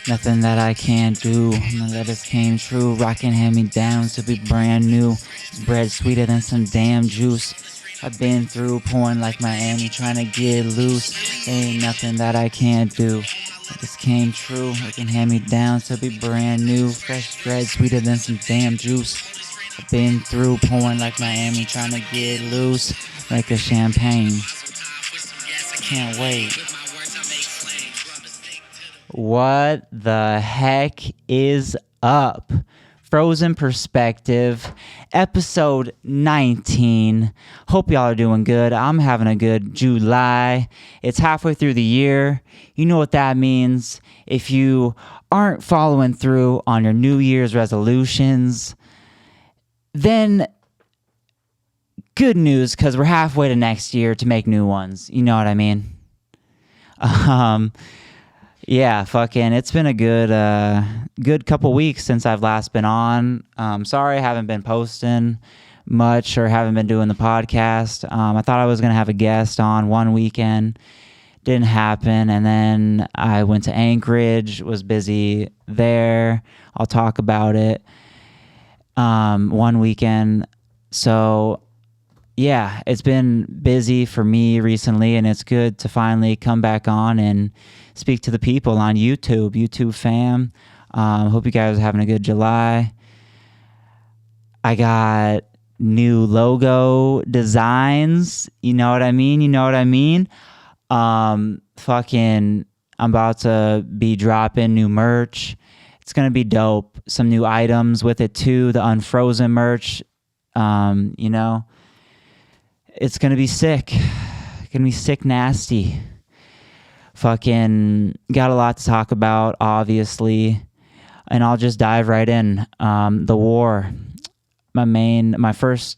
Nothing that I can't do. None that this came true. Rockin' hand-me-downs to be brand new. Bread sweeter than some damn juice. I've been through pouring like Miami, trying to get loose. Ain't nothing that I can't do. This came true. Rockin' hand-me-downs to be brand new. Fresh bread sweeter than some damn juice. I've been through pouring like Miami, trying to get loose like a champagne. Can't wait. What the heck is up? Frozen Perspective, episode 19. Hope y'all are doing good. I'm having a good July. It's halfway through the year. You know what that means. If you aren't following through on your New Year's resolutions, then good news, because we're halfway to next year to make new ones. You know what I mean? Yeah, fucking, it's been a good couple weeks since I've last been on. Sorry I haven't been posting much or haven't been doing the podcast. I thought I was going to have a guest on one weekend. Didn't happen. And then I went to Anchorage, was busy there. I'll talk about it one weekend. So yeah, it's been busy for me recently, and it's good to finally come back on and speak to the people on YouTube fam. Hope you guys are having a good July. I got new logo designs. You know what I mean? Fucking, I'm about to be dropping new merch. It's going to be dope. Some new items with it too. The Unfrozen merch, it's going to be sick. Nasty. Fucking got a lot to talk about, obviously. And I'll just dive right in. The war. My first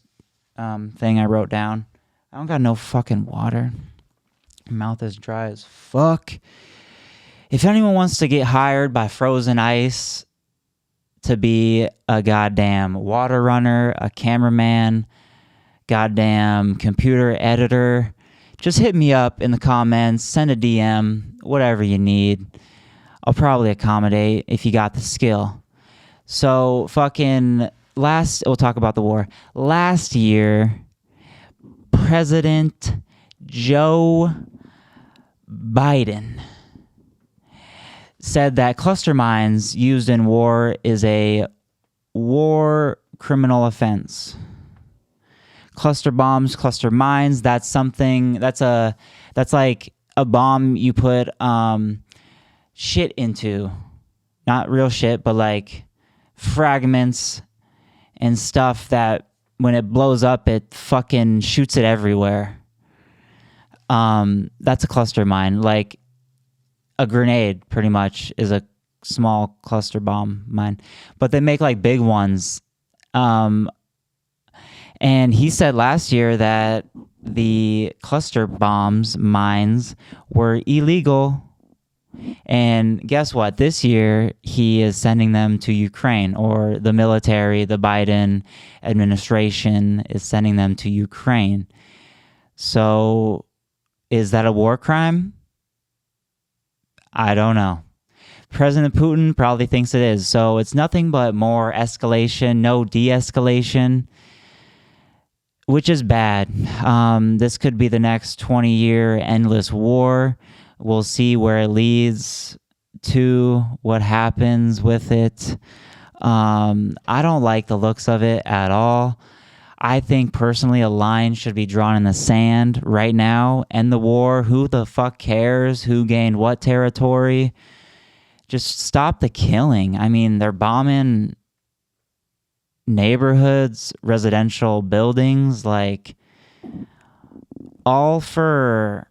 thing I wrote down. I don't got no fucking water. My mouth is dry as fuck. If anyone wants to get hired by Frozen Ice to be a goddamn water runner, a cameraman, goddamn computer editor, just hit me up in the comments, send a DM, whatever you need. I'll probably accommodate if you got the skill. So fucking we'll talk about the war. Last year, President Joe Biden said that cluster mines used in war is a war criminal offense. Cluster bombs, cluster mines, that's like a bomb you put shit into. Not real shit, but like fragments and stuff that when it blows up, it fucking shoots it everywhere. That's a cluster mine. Like a grenade, pretty much, is a small cluster bomb mine. But they make like big ones. And he said last year that the cluster bombs mines were illegal. And guess what? This year, he is sending them to Ukraine, or the military, the Biden administration is sending them to Ukraine. So is that a war crime? I don't know. President Putin probably thinks it is. So it's nothing but more escalation, no de-escalation, which is bad. This could be the next 20-year endless war. We'll see where it leads to, what happens with it. I don't like the looks of it at all. I think personally a line should be drawn in the sand right now. End the war. Who the fuck cares who gained what territory? Just stop the killing. I mean, they're bombing neighborhoods, residential buildings, like all for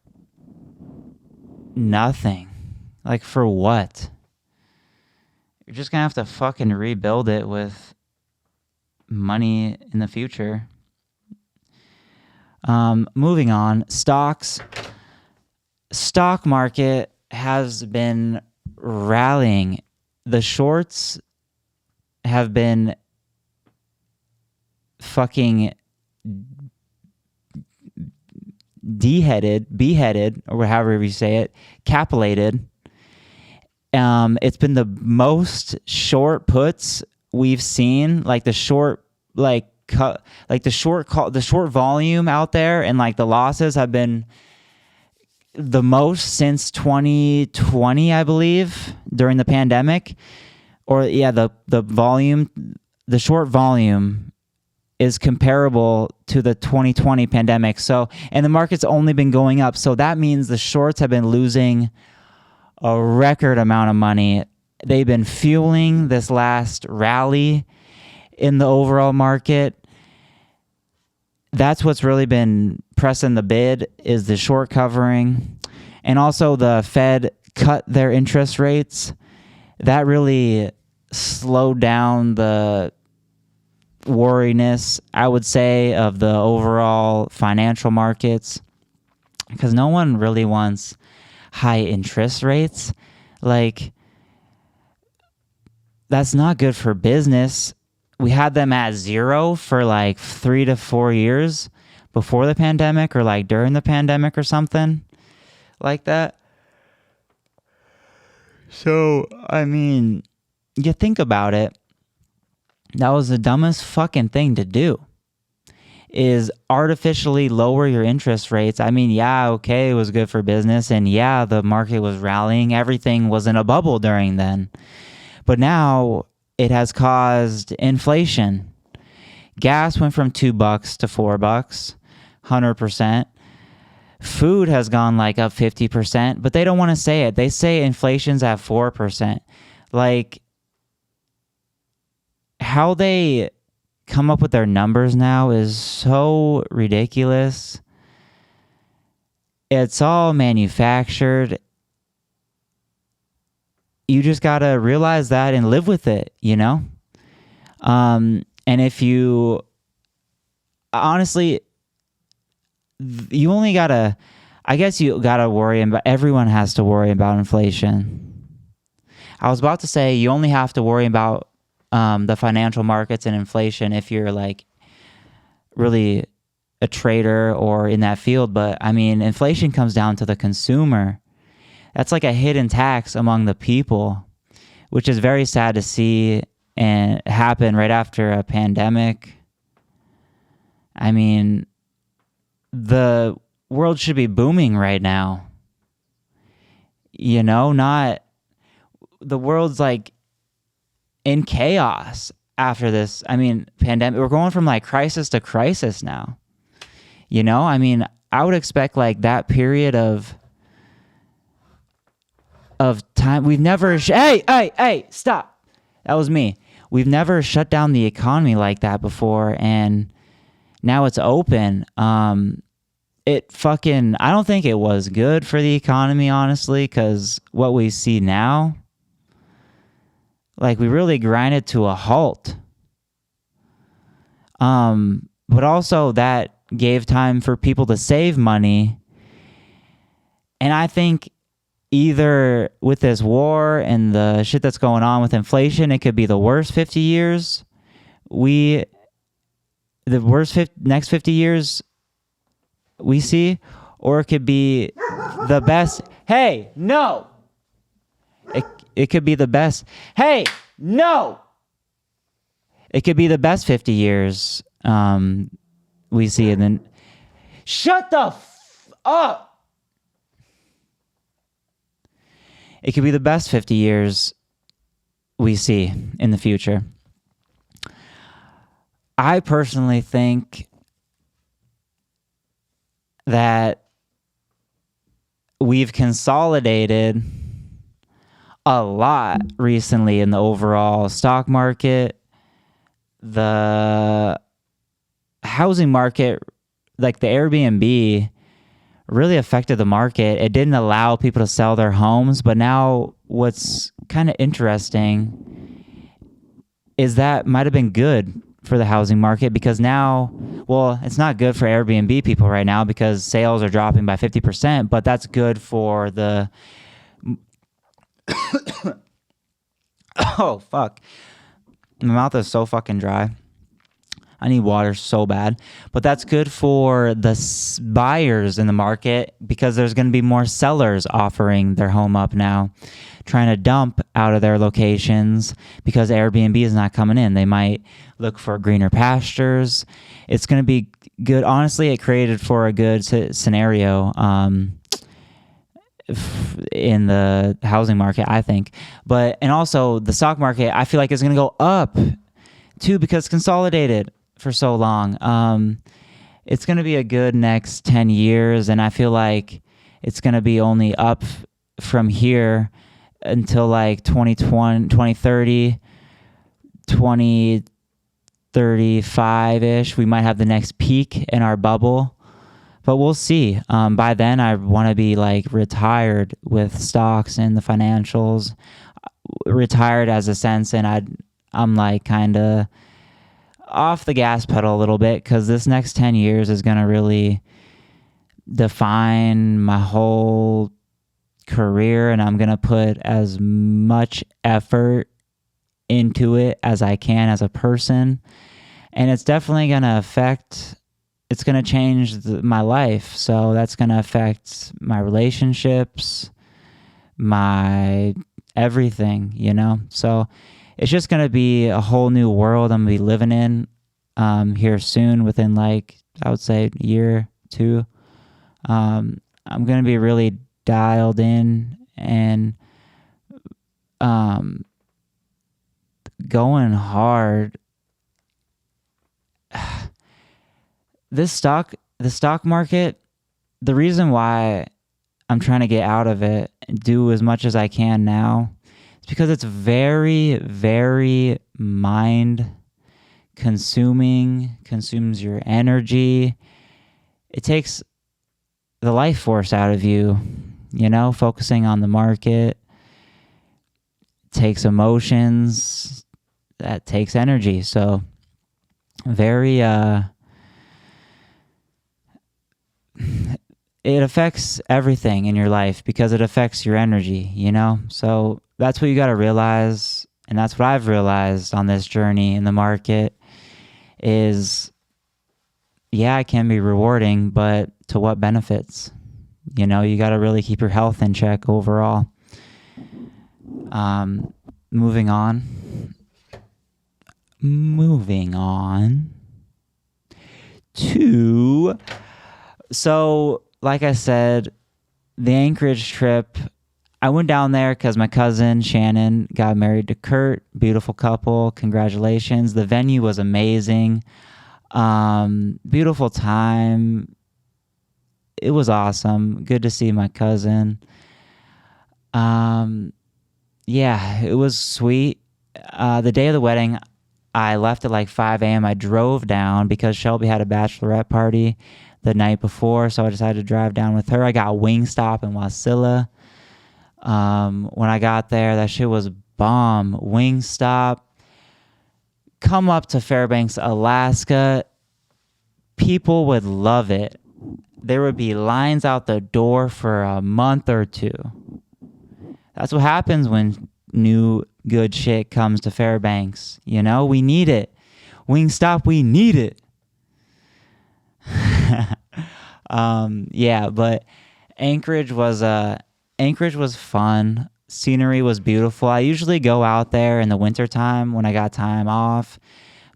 nothing. Like for what? You're just gonna have to fucking rebuild it with money in the future. Moving on, stock market has been rallying. The shorts have been fucking beheaded, or however you say it, capillated, It's been the most short puts we've seen, like the short, like cut, like the short call, the short volume out there, and like the losses have been the most since 2020, I believe, during the pandemic. Or yeah, the volume, the short volume is comparable to the 2020 pandemic. So, and the market's only been going up. So that means the shorts have been losing a record amount of money. They've been fueling this last rally in the overall market. That's what's really been pressing the bid, is the short covering. And also the Fed cut their interest rates. That really slowed down the worriness, I would say, of the overall financial markets, because no one really wants high interest rates. Like, that's not good for business. We had them at zero for like 3 to 4 years before the pandemic, or like during the pandemic or something like that. So, I mean, you think about it, that was the dumbest fucking thing to do, is artificially lower your interest rates. I mean, yeah, okay, it was good for business, and yeah, the market was rallying. Everything was in a bubble during then. But now it has caused inflation. Gas went from $2 to $4, 100%. Food has gone like up 50%, but they don't want to say it. They say inflation's at 4%. Like, how they come up with their numbers now is so ridiculous. It's all manufactured. You just gotta realize that and live with it, you know? And if you, honestly, you only gotta, I guess you gotta worry about, everyone has to worry about inflation. I was about to say you only have to worry about the financial markets and inflation if you're like really a trader or in that field. But I mean, inflation comes down to the consumer. That's like a hidden tax among the people, which is very sad to see and happen right after a pandemic. I mean, the world should be booming right now. You know, not, the world's like in chaos after this. I mean, pandemic, we're going from like crisis to crisis now. You know, I mean, I would expect like that period of time. We've never, hey, stop. That was me. We've never shut down the economy like that before, and now it's open. It fucking, I don't think it was good for the economy, honestly, because what we see now, like, we really grinded to a halt. But also that gave time for people to save money. And I think either with this war and the shit that's going on with inflation, it could be the worst 50 years. Next 50 years we see, or it could be the best. Hey, no. It could be the best. Hey, no. It could be the best 50 years we see, and then shut the up. It could be the best 50 years we see in the future. I personally think that we've consolidated a lot recently in the overall stock market, the housing market, like the Airbnb really affected the market. It didn't allow people to sell their homes, but now what's kind of interesting is that might have been good for the housing market, because now, well, it's not good for Airbnb people right now because sales are dropping by 50%, but that's good for the oh, fuck. My mouth is so fucking dry. I need water so bad. But that's good for the buyers in the market because there's going to be more sellers offering their home up now, trying to dump out of their locations because Airbnb is not coming in. They might look for greener pastures. It's going to be good. Honestly, it created for a good scenario in the housing market, I think. And also the stock market, I feel like is going to go up too because it's consolidated for so long. It's going to be a good next 10 years, and I feel like it's going to be only up from here until like 2020, 2030, 2035-ish. We might have the next peak in our bubble, but we'll see. By then, I want to be like retired with stocks and the financials. Retired as a sense, and I'm like kind of off the gas pedal a little bit because this next 10 years is going to really define my whole career, and I'm going to put as much effort into it as I can as a person. And it's definitely going to it's going to change my life. So that's going to affect my relationships, my everything, So it's just going to be a whole new world I'm going to be living in here soon, within like, I would say, a year, 2. I'm going to be really dialed in and going hard. The stock market, the reason why I'm trying to get out of it and do as much as I can now, it's because it's very, very mind consuming, consumes your energy. It takes the life force out of you, focusing on the market. It takes emotions, that takes energy. So very, it affects everything in your life because it affects your energy, So that's what you got to realize. And that's what I've realized on this journey in the market is, yeah, it can be rewarding, but to what benefits? You got to really keep your health in check overall. Moving on to, so like I said, the Anchorage trip, I went down there because my cousin Shannon got married to Kurt. Beautiful couple. Congratulations. The venue was amazing. Beautiful time. It was awesome. Good to see my cousin. Yeah, it was sweet. The day of the wedding, I left at like 5 a.m. I drove down because Shelby had a bachelorette party the night before, so I decided to drive down with her. I got Wingstop in Wasilla. When I got there, that shit was bomb. Wingstop. Come up to Fairbanks, Alaska. People would love it. There would be lines out the door for a month or 2. That's what happens when new good shit comes to Fairbanks. We need it. Wingstop, we need it. Yeah, but Anchorage was fun. Scenery was beautiful. I usually go out there in the wintertime when I got time off,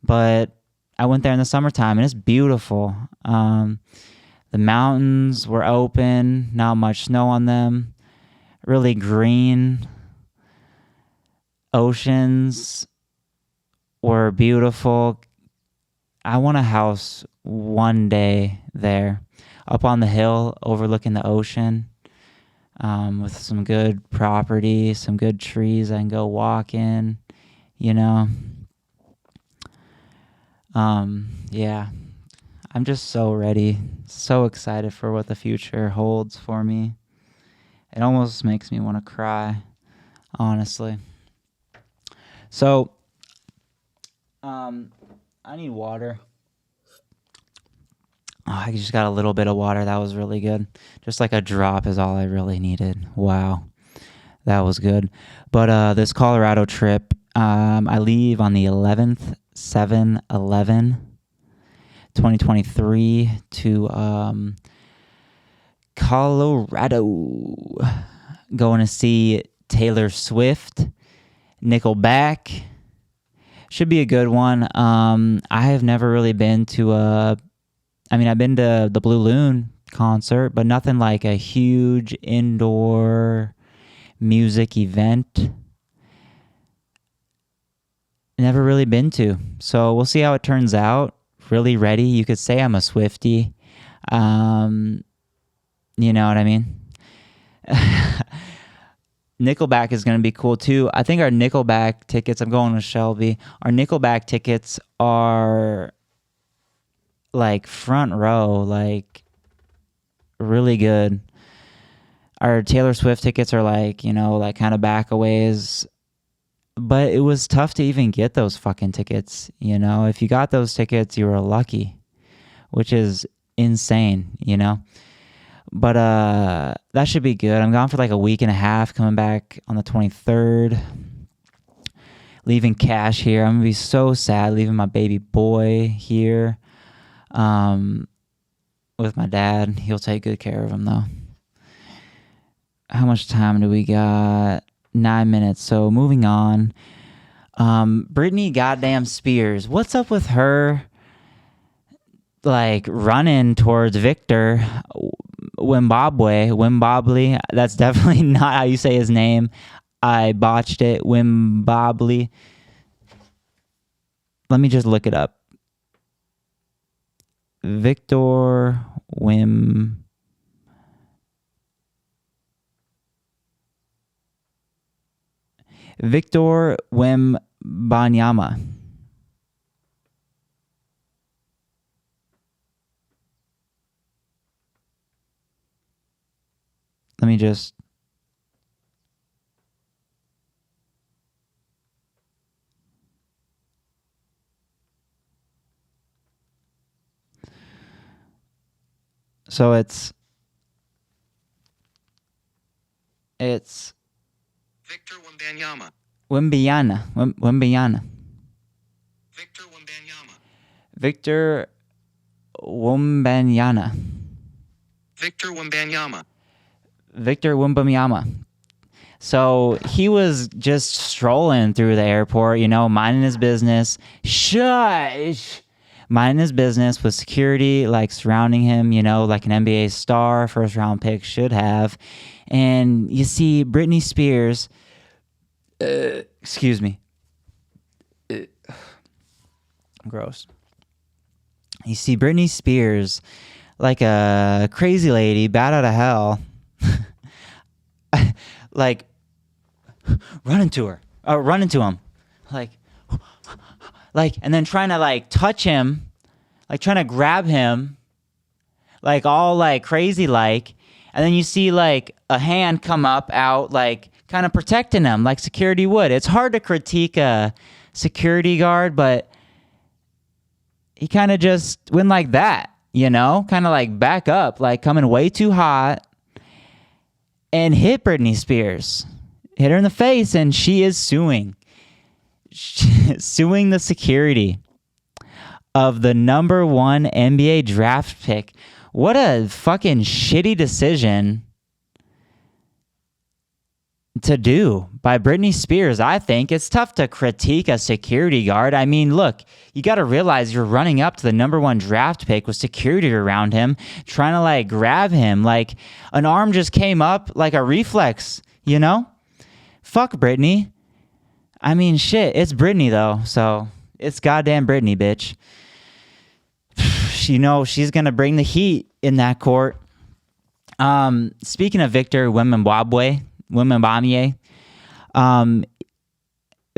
but I went there in the summertime and it's beautiful. The mountains were open, not much snow on them, really green. Oceans were beautiful. I want a house one day there, up on the hill overlooking the ocean, with some good property, some good trees I can go walk in, Yeah, I'm just so ready, so excited for what the future holds for me. It almost makes me want to cry, honestly. So, I need water. Oh, I just got a little bit of water. That was really good. Just like a drop is all I really needed. Wow. That was good. But this Colorado trip, I leave on the 11th, 7/11. 2023 to Colorado, going to see Taylor Swift, Nickelback. Should be a good one. I have never really been to I've been to the Blue Loon concert, but nothing like a huge indoor music event. Never really been to. So we'll see how it turns out. Really ready. You could say I'm a Swiftie. You know what I mean? Nickelback is going to be cool too. I think our Nickelback tickets, I'm going with Shelby. Our Nickelback tickets are like front row, like really good. Our Taylor Swift tickets are like, like kind of back a ways. But it was tough to even get those fucking tickets, If you got those tickets, you were lucky, which is insane, But that should be good. I'm gone for like a week and a half, coming back on the 23rd. Leaving Cash here. I'm going to be so sad leaving my baby boy here with my dad. He'll take good care of him, though. How much time do we got? 9 minutes. So moving on. Britney goddamn Spears. What's up with her? Like running towards Victor Wimbobley. That's definitely not how you say his name. I botched it. Wimbobley. Let me just look it up. Victor Wembanyama. Let me just... So it's Victor Wembanyama. Wembanyama. Victor Wembanyama. Victor Wembanyama. Victor Wembanyama. Victor Wembanyama. So he was just strolling through the airport, minding his business. Shush! Minding his business with security like surrounding him, like an NBA star, first round pick should have. And you see Britney Spears, excuse me. Gross. You see Britney Spears like a crazy lady, bat out of hell, like run into him, and then trying to like touch him, like trying to grab him, like all like crazy like, and then you see like a hand come up out, like kind of protecting him like security would. It's hard to critique a security guard, but he kind of just went like that, kind of like back up, like coming way too hot, and hit Britney Spears, hit her in the face, and she is suing the security of the number one NBA draft pick. What a fucking shitty decision to do by Britney Spears. I think it's tough to critique a security guard. I mean, look, you got to realize you're running up to the number one draft pick with security around him, trying to like grab him. Like an arm just came up like a reflex, Fuck Britney. I mean, shit, it's Britney though, so it's goddamn Britney, bitch. She's gonna bring the heat in that court. Speaking of Victor Wembanyama,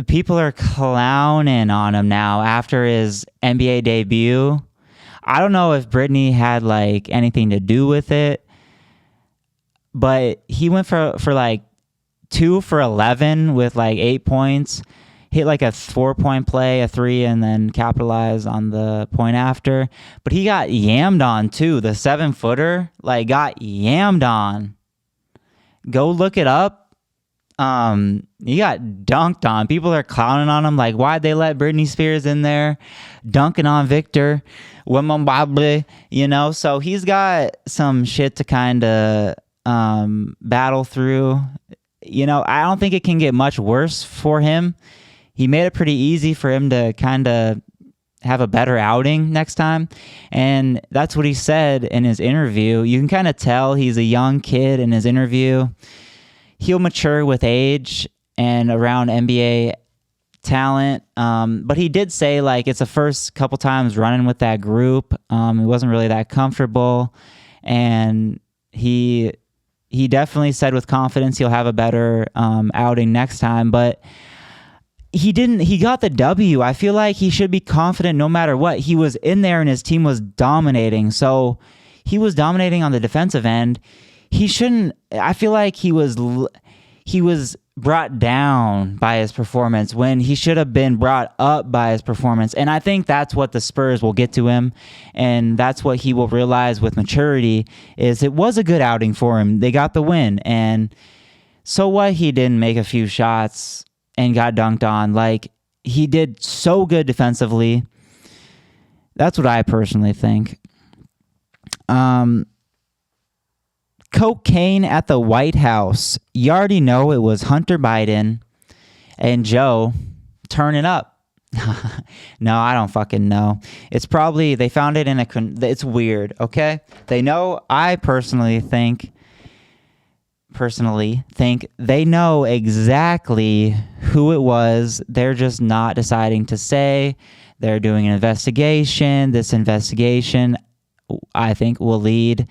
people are clowning on him now after his NBA debut. I don't know if Britney had like anything to do with it, but he went for like 2 for 11 with like 8 points, hit like a 4-point play, a 3, and then capitalized on the point after. But he got yammed on too. The 7-footer like got yammed on. Go look it up. He got dunked on. People are clowning on him, like, why'd they let Britney Spears in there dunking on Victor Wembanyama, so he's got some shit to kind of battle through. I don't think it can get much worse for him. He made it pretty easy for him to kind of have a better outing next time. And that's what he said in his interview. You can kind of tell he's a young kid in his interview. He'll mature with age and around NBA talent. But he did say, like, it's the first couple times running with that group. He wasn't really that comfortable. And he definitely said with confidence he'll have a better outing next time. But he got the W. I feel like he should be confident no matter what. He was in there and his team was dominating. So he was dominating on the defensive end. He shouldn't. I feel like he was brought down by his performance when he should have been brought up by his performance. And I think that's what the Spurs will get to him. And that's what he will realize with maturity is it was a good outing for him. They got the win. And so what? He didn't make a few shots and got dunked on. Like, he did so good defensively. That's what I personally think. Cocaine at the White House. You already know it was Hunter Biden and Joe turning up. No, I don't fucking know. It's probably, they found it in it's weird, okay? I personally think they know exactly who it was. They're just not deciding to say. They're doing an investigation. This investigation, I think, will lead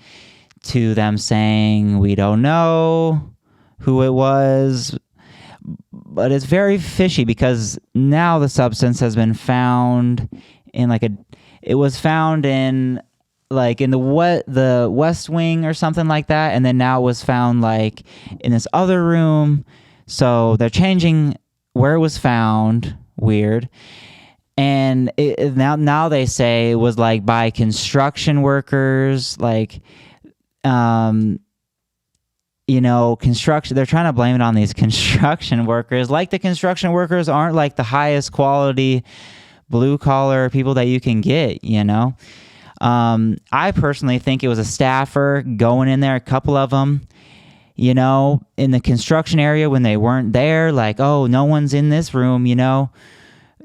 to them saying, we don't know who it was. But it's very fishy because now the substance has been found in it was found in the West Wing or something like that, and then now it was found in this other room. So they're changing where it was found. Weird. And now they say it was by construction workers, construction. They're trying to blame it on these construction workers. The construction workers aren't the highest quality blue collar people that you can get. I personally think it was a staffer going in there, a couple of them, in the construction area when they weren't there, oh, no one's in this room,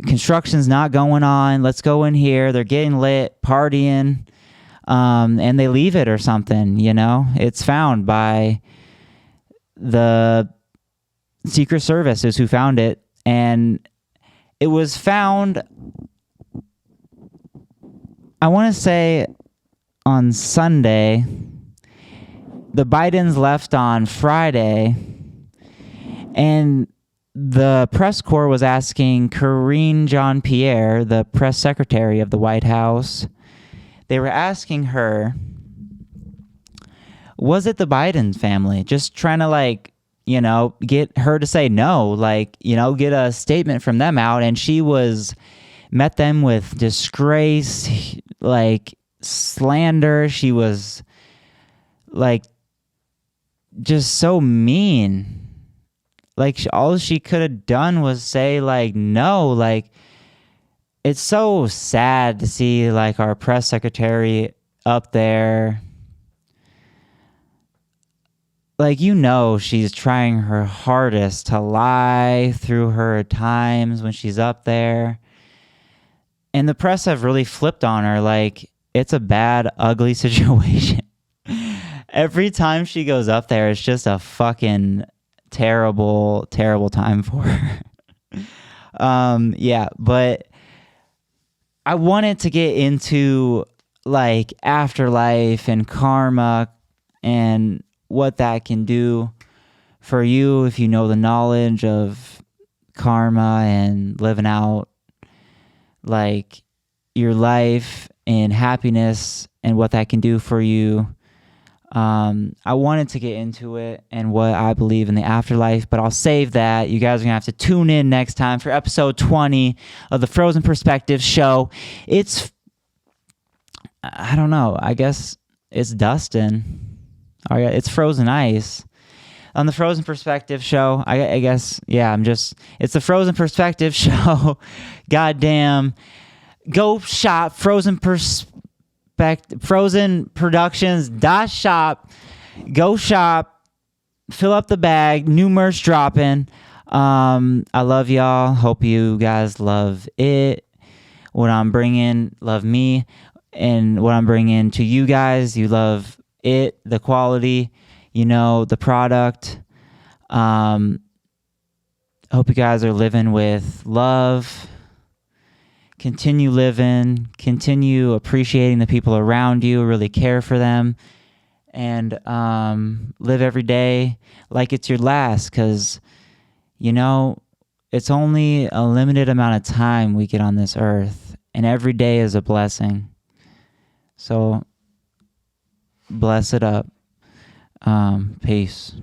construction's not going on. Let's go in here. They're getting lit, partying, and they leave it or something, It's found by the Secret Service is who found it. And it was found, I want to say, on Sunday. The Bidens left on Friday, and the press corps was asking Karine Jean-Pierre, the press secretary of the White House, they were asking her, was it the Biden family? Just trying to get her to say no, get a statement from them out. And she met them with disgrace, slander. She was just so mean. All she could have done was say no. It's so sad to see our press secretary up there. She's trying her hardest to lie through her times when she's up there. And the press have really flipped on her. It's a bad, ugly situation. Every time she goes up there, it's just a fucking terrible, terrible time for her. Yeah, but I wanted to get into afterlife and karma and what that can do for you if you know the knowledge of karma and living out your life and happiness and what that can do for you. I wanted to get into it and what I believe in the afterlife, but I'll save that. You guys are gonna have to tune in next time for episode 20 of the Frozen Perspective show. I don't know, I guess it's Dustin. Oh yeah, it's frozen ice. on the Frozen Perspective show. I guess, yeah, it's the Frozen Perspective show. Goddamn. Go shop frozenproductions.shop. Go shop. Fill up the bag. New merch dropping. I love y'all. Hope you guys love it. What I'm bringing, love me. And what I'm bringing to you guys, you love it, the quality, the product. Hope you guys are living with love. Continue living. Continue appreciating the people around you. Really care for them. And live every day like it's your last, because, it's only a limited amount of time we get on this earth. And every day is a blessing. So bless it up. Peace.